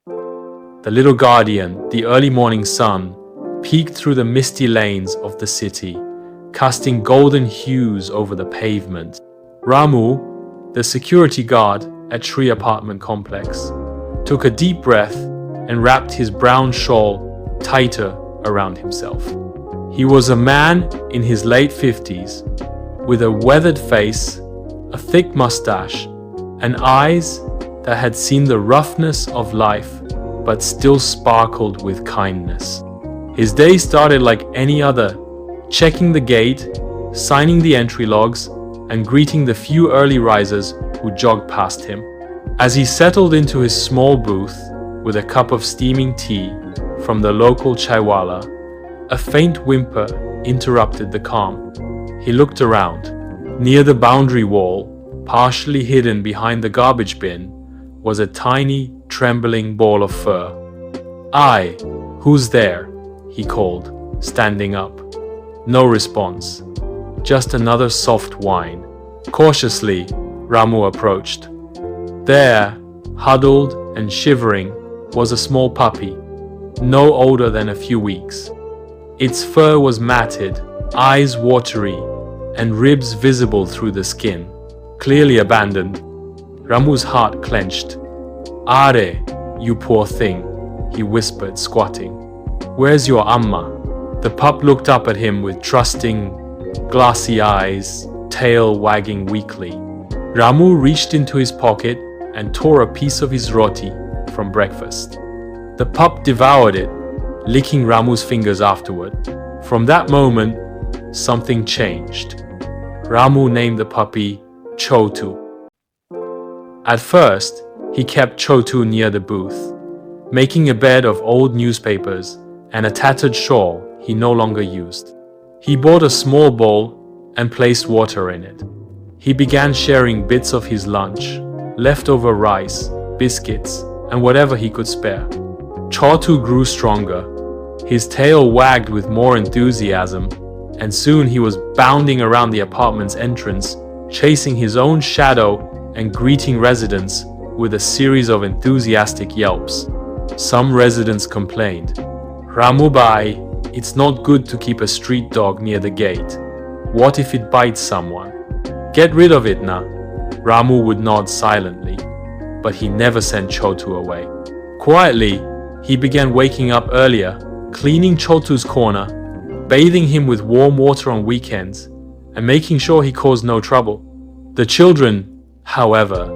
The little guardian, the early morning sun, peeked through the misty lanes of the city, casting golden hues over the pavement. Ramu, the security guard at Tree apartment complex, took a deep breath and wrapped his brown shawl tighter around himself. He was a man in his late 50s, with a weathered face, a thick mustache, and eyes that had seen the roughness of life but still sparkled with kindness. His day started like any other, checking the gate, signing the entry logs, and greeting the few early risers who jogged past him. As he settled into his small booth with a cup of steaming tea from the local chaiwala, a faint whimper interrupted the calm. He looked around. Near the boundary wall, partially hidden behind the garbage bin, was a tiny, trembling ball of fur. "Aye, who's there?" he called, standing up. No response, just another soft whine. Cautiously, Ramu approached. There, huddled and shivering, was a small puppy, no older than a few weeks. Its fur was matted, eyes watery, and ribs visible through the skin, clearly abandoned. Ramu's heart clenched. "Are, you poor thing," he whispered, squatting. "Where's your amma?" The pup looked up at him with trusting, glassy eyes, tail wagging weakly. Ramu reached into his pocket and tore a piece of his roti from breakfast. The pup devoured it, licking Ramu's fingers afterward. From that moment, something changed. Ramu named the puppy Chotu. At first, he kept Chotu near the booth, making a bed of old newspapers and a tattered shawl he no longer used. He bought a small bowl and placed water in it. He began sharing bits of his lunch, leftover rice, biscuits, and whatever he could spare. Chotu grew stronger. His tail wagged with more enthusiasm, and soon he was bounding around the apartment's entrance, chasing his own shadow and greeting residents with a series of enthusiastic yelps. Some residents complained, "Ramu bhai, it's not good to keep a street dog near the gate. What if it bites someone? Get rid of it na." Ramu would nod silently, but he never sent Chotu away. Quietly, he began waking up earlier, cleaning Chotu's corner, bathing him with warm water on weekends, and making sure he caused no trouble. The children, however,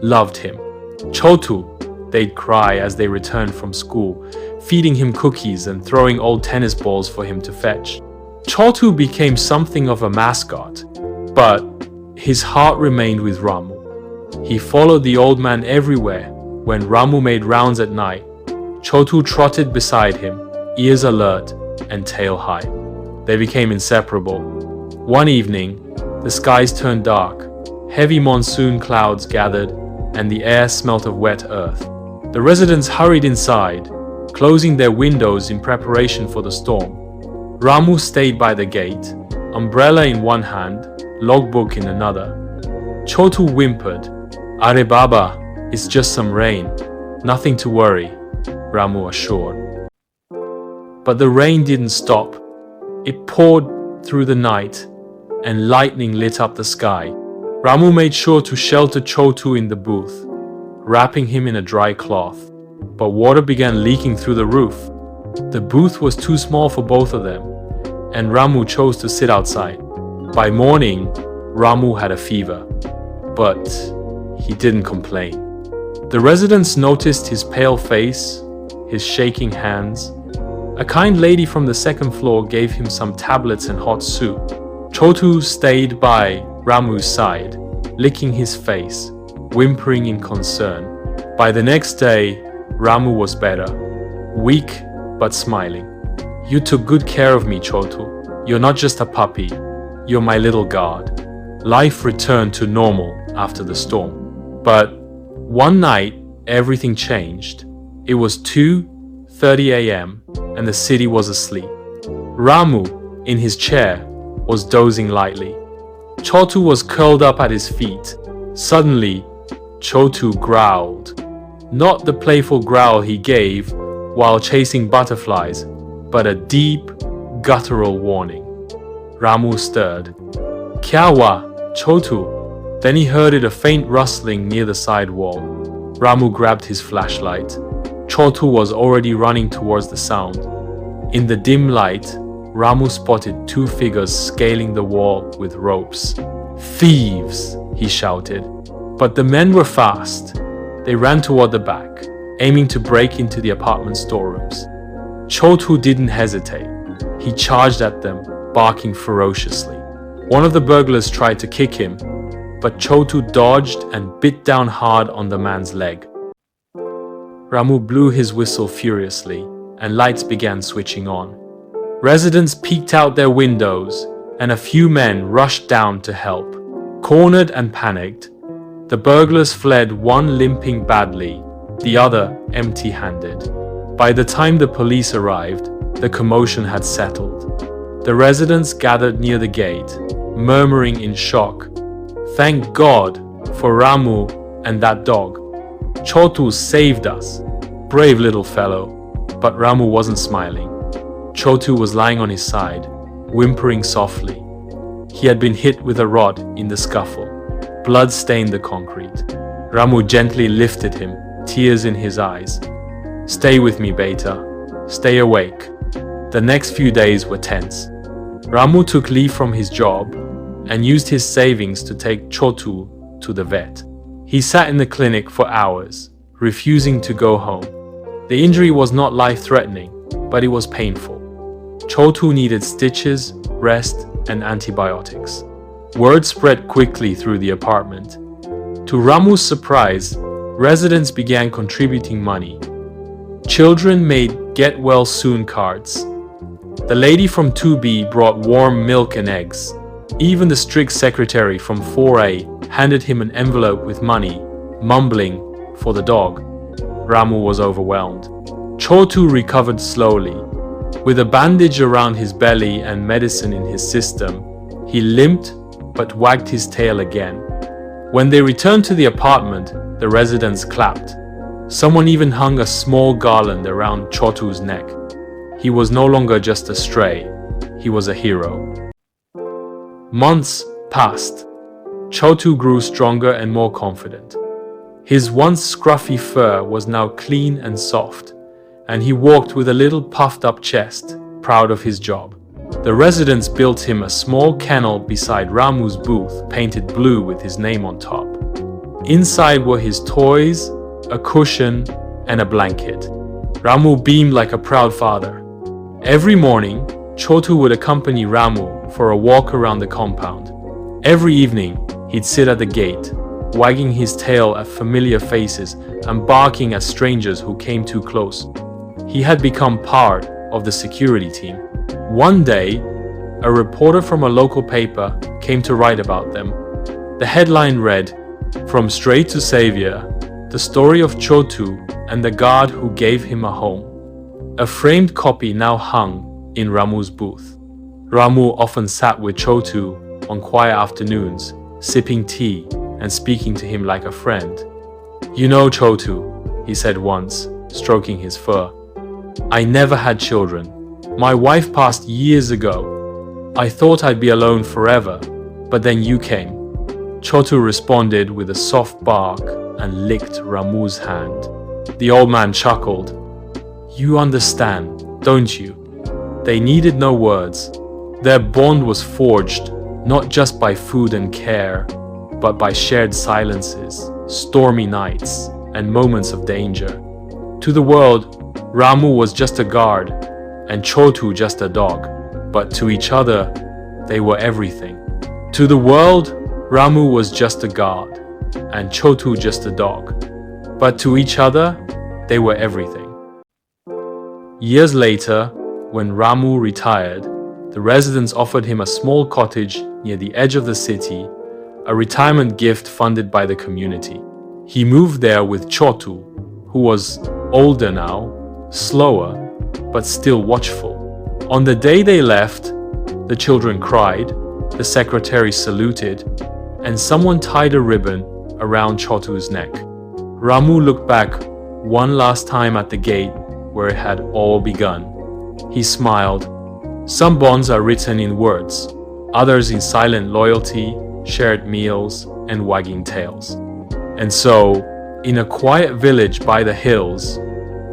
loved him. "Chotu," they'd cry as they returned from school, feeding him cookies and throwing old tennis balls for him to fetch. Chotu became something of a mascot, but his heart remained with Ramu. He followed the old man everywhere. When Ramu made rounds at night, Chotu trotted beside him, ears alert and tail high. They became inseparable. One evening, the skies turned dark. Heavy monsoon clouds gathered, and the air smelt of wet earth. The residents hurried inside, closing their windows in preparation for the storm. Ramu stayed by the gate, umbrella in one hand, logbook in another. Chotu whimpered, "Are baba, it's just some rain. Nothing to worry," Ramu assured. But the rain didn't stop. It poured through the night, and lightning lit up the sky. Ramu made sure to shelter Chotu in the booth, wrapping him in a dry cloth. But water began leaking through the roof. The booth was too small for both of them, and Ramu chose to sit outside. By morning, Ramu had a fever, but he didn't complain. The residents noticed his pale face, his shaking hands. A kind lady from the second floor gave him some tablets and hot soup. Chotu stayed by Ramu's side, licking his face, whimpering in concern. By the next day, Ramu was better, weak but smiling. "You took good care of me, Chotu. You're not just a puppy, you're my little guard." Life returned to normal after the storm. But one night, everything changed. It was 2:30 a.m. and the city was asleep. Ramu, in his chair, was dozing lightly. Chotu was curled up at his feet. Suddenly, Chotu growled. Not the playful growl he gave while chasing butterflies, but a deep, guttural warning. Ramu stirred. Kya hua, Chotu? Then he heard a faint rustling near the side wall. Ramu grabbed his flashlight. Chotu was already running towards the sound. In the dim light, Ramu spotted two figures scaling the wall with ropes. Thieves, he shouted. But the men were fast. They ran toward the back, aiming to break into the apartment storerooms. Chotu didn't hesitate. He charged at them, barking ferociously. One of the burglars tried to kick him, but Chotu dodged and bit down hard on the man's leg. Ramu blew his whistle furiously, and lights began switching on. Residents peeked out their windows, and a few men rushed down to help. Cornered and panicked, the burglars fled, one limping badly, the other empty-handed. By the time the police arrived, the commotion had settled. The residents gathered near the gate, murmuring in shock, "Thank God for Ramu and that dog. Chotu saved us." Brave little fellow. But Ramu wasn't smiling. Chotu was lying on his side, whimpering softly. He had been hit with a rod in the scuffle. Blood stained the concrete. Ramu gently lifted him, tears in his eyes. "Stay with me, Beta. Stay awake." The next few days were tense. Ramu took leave from his job and used his savings to take Chotu to the vet. He sat in the clinic for hours, refusing to go home. The injury was not life-threatening, but it was painful. Chotu needed stitches, rest, and antibiotics. Word spread quickly through the apartment. To Ramu's surprise, residents began contributing money. Children made get-well-soon cards. The lady from 2B brought warm milk and eggs. Even the strict secretary from 4A handed him an envelope with money, mumbling, "For the dog." Ramu was overwhelmed. Chotu recovered slowly. With a bandage around his belly and medicine in his system, he limped but wagged his tail again. When they returned to the apartment, the residents clapped. Someone even hung a small garland around Chotu's neck. He was no longer just a stray, he was a hero. Months passed. Chotu grew stronger and more confident. His once scruffy fur was now clean and soft, and he walked with a little puffed-up chest, proud of his job. The residents built him a small kennel beside Ramu's booth, painted blue with his name on top. Inside were his toys, a cushion, and a blanket. Ramu beamed like a proud father. Every morning, Chotu would accompany Ramu for a walk around the compound. Every evening, he'd sit at the gate, wagging his tail at familiar faces and barking at strangers who came too close. He had become part of the security team. One day, a reporter from a local paper came to write about them. The headline read, "From Stray to Savior, the story of Chotu and the guard who gave him a home." A framed copy now hung in Ramu's booth. Ramu often sat with Chotu on quiet afternoons, sipping tea and speaking to him like a friend. "You know, Chotu," he said once, stroking his fur, "I never had children. My wife passed years ago. I thought I'd be alone forever, but then you came." Chotu responded with a soft bark and licked Ramu's hand. The old man chuckled. "You understand, don't you? They needed no words. Their bond was forged not just by food and care, but by shared silences, stormy nights, and moments of danger. To the world, Ramu was just a guard, and Chotu just a dog, but to each other, they were everything. To the world, Ramu was just a guard, and Chotu just a dog, but to each other, they were everything. Years later, when Ramu retired, the residents offered him a small cottage near the edge of the city, a retirement gift funded by the community. He moved there with Chotu, who was older now, slower, but still watchful. On the day they left, the children cried, the secretary saluted, and someone tied a ribbon around Chotu's neck. Ramu looked back one last time at the gate where it had all begun. He smiled. Some bonds are written in words, others in silent loyalty, shared meals, and wagging tails. And so, in a quiet village by the hills,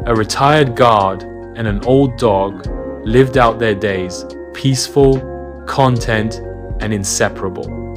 a retired guard and an old dog lived out their days, peaceful, content, and inseparable.